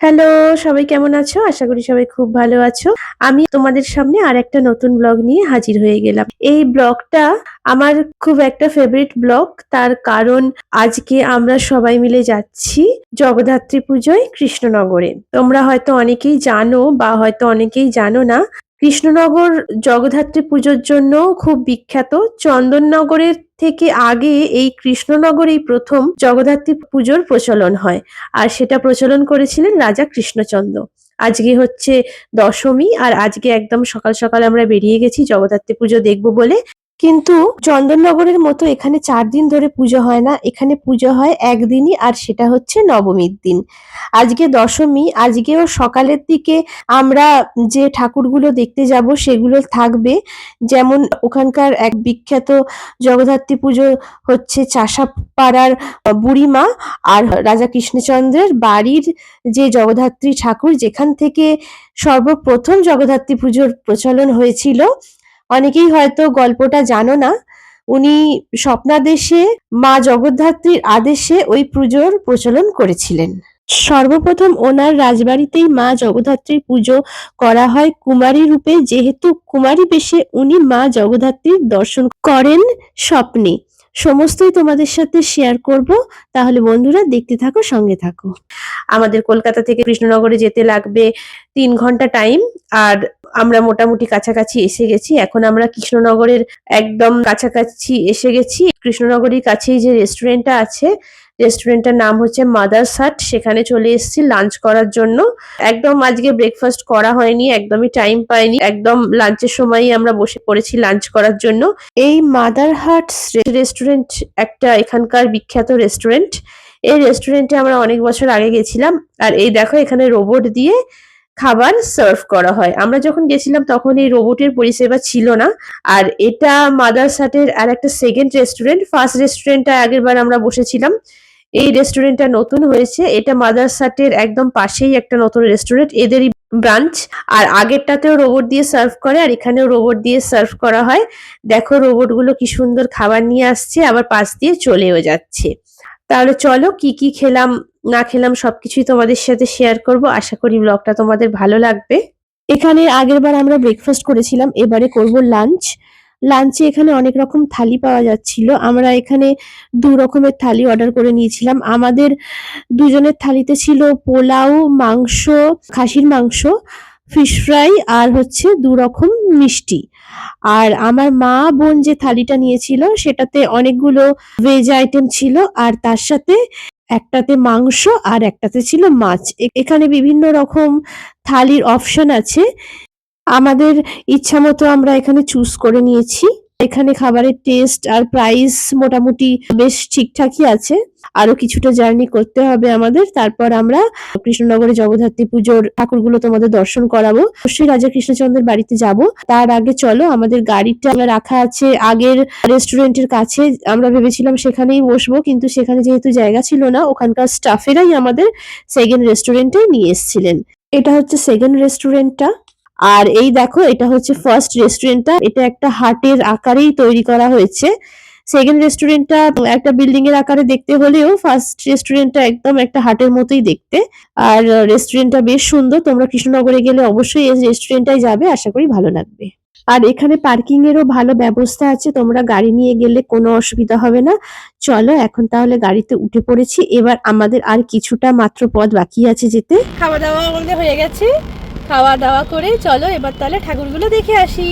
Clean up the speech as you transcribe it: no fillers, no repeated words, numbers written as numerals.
Hello, সবাই কেমন আছো? আশা করি সবাই খুব ভালো আছো। আমি তোমাদের সামনে আরেকটা নতুন ব্লগ নিয়ে হাজির হয়ে গেলাম। এই ব্লগটা আমার খুব একটা ফেভারিট ব্লগ। তার কারণ আজকে আমরা সবাই মিলে যাচ্ছি জগদ্ধাত্রী পুজোয় কৃষ্ণনগরে। তোমরা হয়তো অনেকেই জানো বা হয়তো অনেকেই জানো না। কৃষ্ণনগর জগদ্ধাত্রী পুজোর জন্য খুব বিখ্যাত। চন্দননগরের থেকে আগে এই কৃষ্ণনগরেই প্রথম জগদ্ধাত্রী পুজোর প্রচলন হয়। আর সেটা প্রচলন করেছিলেন রাজা কৃষ্ণচন্দ্র। আজকে হচ্ছে দশমী, আর আজকে একদম সকাল সকাল আমরা বেরিয়ে গেছি জগদ্ধাত্রী পুজো দেখবো বলে। কিন্তু চন্দননগরের মতো এখানে 4 দিন ধরে পুজো হয় না, এখানে পুজো হয় একদিনই, আর সেটা হচ্ছে নবমীর দিন। আজকে দশমী, আজকেও সকালের দিকে আমরা যে ঠাকুরগুলো দেখতে যাব সেগুলো থাকবে। যেমন ওখানকার এক বিখ্যাত জগদ্ধাত্রী পুজো হচ্ছে চাষাপাড়ার বুড়িমা, আর রাজা কৃষ্ণচন্দ্রের বাড়ির যে জগদ্ধাত্রী ঠাকুর, যেখান থেকে সর্বপ্রথম জগদ্ধাত্রী পুজোর প্রচলন হয়েছিল। অনেকেই হয়তো গল্পটা জানো না। উনি স্বপ্নাদেশে মা জগদ্ধাত্রীর আদেশে ওই পুজোর প্রচলন করেছিলেন। সর্বপ্রথম ওনার রাজবাড়িতেই মা জগদ্ধাত্রীর পুজো করা হয় কুমারী রূপে, যেহেতু কুমারী বেশে উনি মা জগদ্ধাত্রীর দর্শন করেন স্বপ্নে। সমস্তই তোমাদের সাথে শেয়ার করব, তাহলে বন্ধুরা দেখতে থাকো, সঙ্গে থাকো। আমাদের কলকাতা থেকে কৃষ্ণনগরে যেতে লাগবে 3 ঘন্টা টাইম, আর আমরা মোটামুটি কাছাকাছি এসে গেছি। এখন আমরা কৃষ্ণনগরের একদম কাছাকাছি এসে গেছি। কৃষ্ণনগরের কাছেই যে রেস্টুরেন্টটা আছে, রেস্টুরেন্টটার নাম হচ্ছে মাদার্স হাট, সেখানে চলে এসেছি লাঞ্চ করার জন্য। একদম আজকে ব্রেকফাস্ট করা হয়নি, একদমই টাইম পাইনি, একদম লাঞ্চের সময়ই আমরা বসে পড়েছি লাঞ্চ করার জন্য। এই মাদার হাট রেস্টুরেন্ট একটা এখানকার বিখ্যাত রেস্টুরেন্ট। এই রেস্টুরেন্টে আমরা অনেক বছর আগে গেছিলাম। আর এই দেখো, এখানে রোবট দিয়ে খাবার সার্ভ করা হয়। আমরা যখন গেছিলাম তখন এই রোবটের পরিষেবা ছিল না। আর এটা মাদার্স হাটের আর একটা সেকেন্ড রেস্টুরেন্ট। ফার্স্ট রেস্টুরেন্টটা আগের বার আমরা বসেছিলাম। এই রেস্টুরেন্টটা নতুন হয়েছে। এটা মাদার্স হাটের একদম পাশেই একটা নতুন রেস্টুরেন্ট, এদেরই ব্রাঞ্চ। আর আগেরটাতেও রোবট দিয়ে সার্ভ করে, আর এখানেও রোবট দিয়ে সার্ভ করা হয়। দেখো রোবট গুলো কি সুন্দর খাবার নিয়ে আসছে, আবার পাশ দিয়ে চলেও যাচ্ছে। তাহলে চলো, কি কি খেলাম না খেলাম সবকিছুই তোমাদের সাথে শেয়ার করব। আশা করি ব্লগটা তোমাদের ভালো লাগবে। এখানে আগের বার আমরা ব্রেকফাস্ট করেছিলাম, এবারে করব লাঞ্চ। লাঞ্চে এখানে অনেক রকম থালি পাওয়া যাচ্ছিল। আমরা এখানে 2 রকমের থালি অর্ডার করে নিয়েছিলাম। আমাদের দুজনের থালিতে ছিল পোলাও, মাংস, খাসির মাংস, ফিশ ফ্রাই, আর হচ্ছে 2 রকম মিষ্টি। আর আমার মা বোন যে থালিটা নিয়েছিল সেটাতে অনেকগুলো ভেজ আইটেম ছিল, আর তার সাথে একটাতে মাংস আর একটাতে ছিল মাছ। এখানে বিভিন্ন রকম থালির অপশন আছে। আমাদের ইচ্ছা মতো আমরা এখানে চুজ করে নিয়েছি। এখানে খাবারের টেস্ট আর প্রাইস মোটামুটি বেশ ঠিকঠাকই আছে। আরো কিছুটা জার্নি করতে হবে আমাদের, তারপর আমরা কৃষ্ণনগরে জগদ্ধাত্রী পুজোর ঠাকুরগুলো তোমাদের দর্শন করাবো। অবশ্যই রাজা কৃষ্ণচন্দ্রের বাড়িতে যাব। তার আগে চলো, আমাদের গাড়িটা রাখা আছে আগের রেস্টুরেন্টের কাছে। আমরা ভেবেছিলাম সেখানেই বসবো, কিন্তু সেখানে যেহেতু জায়গা ছিল না, ওখানকার স্টাফেরাই আমাদের সেকেন্ড রেস্টুরেন্টে নিয়ে এসেছিলেন। এটা হচ্ছে সেকেন্ড রেস্টুরেন্টটা। আর এই দেখো, এটা হচ্ছে ফার্স্ট রেস্টুরেন্টটা। এটা একটা হার্টের আকারেই তৈরি করা হয়েছে। সেকেন্ড রেস্টুরেন্টটা একটা বিল্ডিং এর আকারে দেখতে হলেও ফার্স্ট রেস্টুরেন্টটা একদম একটা হার্টের মতোই দেখতে। আর রেস্টুরেন্টটা বেশ সুন্দর। তোমরা কৃষ্ণনগরে গেলে অবশ্যই এই রেস্টুরেন্টটাই যাবে, আশা করি ভালো লাগবে। আর এখানে পার্কিং এরও ভালো ব্যবস্থা আছে, তোমরা গাড়ি নিয়ে গেলে কোনো অসুবিধা হবে না। চলো এখন তাহলে গাড়িতে উঠে পড়েছি। এবার আমাদের আর কিছুটা মাত্র পথ বাকি আছে যেতে। খাওয়া দাওয়া আমাদের হয়ে গেছে। খাওয়া দাওয়া করে চলো এবার তাহলে ঠাকুরগুলো দেখে আসি।